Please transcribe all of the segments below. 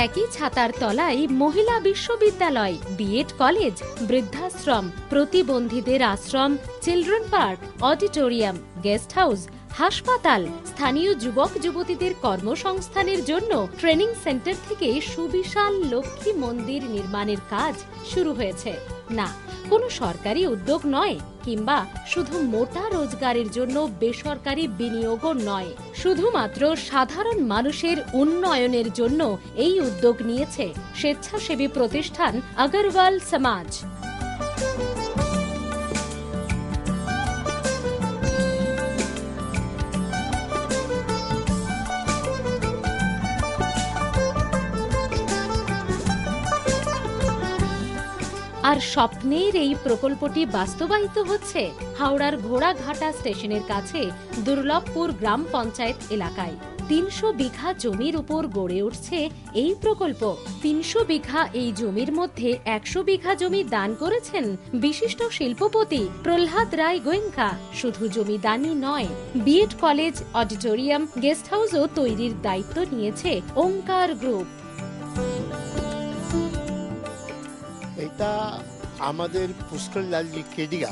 একই ছাতার তলায় মহিলা বিশ্ববিদ্যালয়, বিএড কলেজ, বৃদ্ধাশ্রম, প্রতিবন্ধীদের আশ্রম, children park, auditorium, guest house, হাসপাতাল, স্থানীয় যুবক যুবতীদের কর্মসংস্থানের জন্য ট্রেনিং সেন্টার থেকে সুবিশাল লক্ষ্মী মন্দির নির্মাণের কাজ শুরু হয়েছে। না, কোনো সরকারি উদ্যোগ নয়, কিংবা শুধু মোটা রোজগারের জন্য বেসরকারি বিনিয়োগও নয়, শুধুমাত্র সাধারণ মানুষের উন্নয়নের জন্য এই উদ্যোগ নিয়েছে স্বেচ্ছাসেবী প্রতিষ্ঠান আগরওয়াল সমাজ। আর স্বপ্নের এই প্রকল্পটি বাস্তবায়িত হচ্ছে হাওড়ার ঘোড়াঘাটা স্টেশনের কাছে দুর্লভপুর গ্রাম পঞ্চায়েত এলাকায়। ৩০০ বিঘা জমির উপর গড়ে উঠছে এই প্রকল্প। ৩০০ বিঘা এই জমির মধ্যে ১০০ বিঘা জমি দান করেছেন বিশিষ্ট শিল্পপতি প্রহ্লাদ রায় গোয়েঙ্কা। শুধু জমি দানই নয়, বিএড কলেজ, অডিটোরিয়াম, গেস্ট হাউসও তৈরির দায়িত্ব নিয়েছে ওঙ্কার গ্রুপ। এটা আমাদের পুষ্কর লালজি কেডিয়া,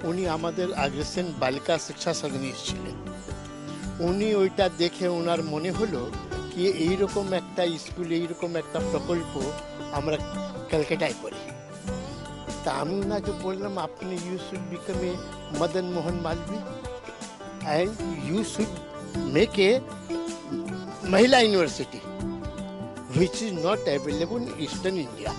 উনি আমাদের আগ্রাসন বালিকা শিক্ষা সদনে এসেছিলেন। উনি ওইটা দেখে ওনার মনে হলো কি এইরকম একটা স্কুল, এইরকম একটা প্রকল্প আমরা ক্যালকাটায় করি। তা আমি ওনাকে বললাম, আপনি you should become a Madan Mohan Malviya and you should make a Mahila university which is not available in eastern India.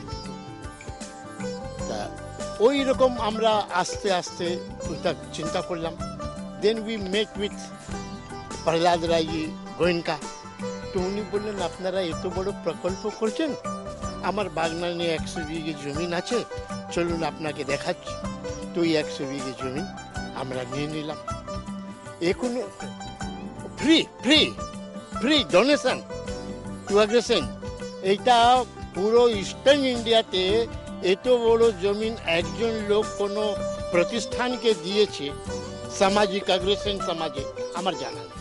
ওই রকম আমরা আস্তে আস্তে ওইটা চিন্তা করলাম। Then we met with Prahlad Rai Goenka. তো উনি বললেন, আপনারা এত বড় প্রকল্প করছেন, আমার বাগনানে ১০০ বিঘে জমিন আছে, চলুন আপনাকে দেখাচ্ছি। তো ওই ১০০ বিঘে জমিন আমরা নিয়ে নিলাম। এখন free free free donation to আগ্রাসন। এইটা পুরো ইস্টার্ন ইন্ডিয়াতে এত বড় জমিন একজন লোক কোনো প্রতিষ্ঠানকে দিয়েছে সামাজিক আগ্রাসন সমাজে, আমার জানা নেই।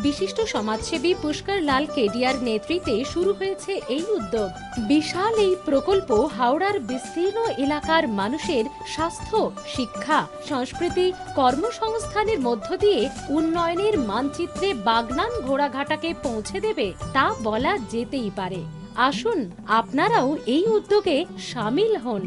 বিশিষ্ট সমাজসেবী পুষ্কর লাল কেডিয়ার নেতৃত্বে শুরু হয়েছে এই উদ্যোগ। বিশাল এই প্রকল্প হাওড়ার বিস্তীর্ণ এলাকার মানুষের স্বাস্থ্য, শিক্ষা, সংস্কৃতি, কর্মসংস্থানের মধ্য দিয়ে উন্নয়নের মানচিত্রে বাগনান ঘোড়াঘাটাকে পৌঁছে দেবে, তা বলা যেতেই পারে। আসুন, আপনারাও এই উদ্যোগে শামিল হন।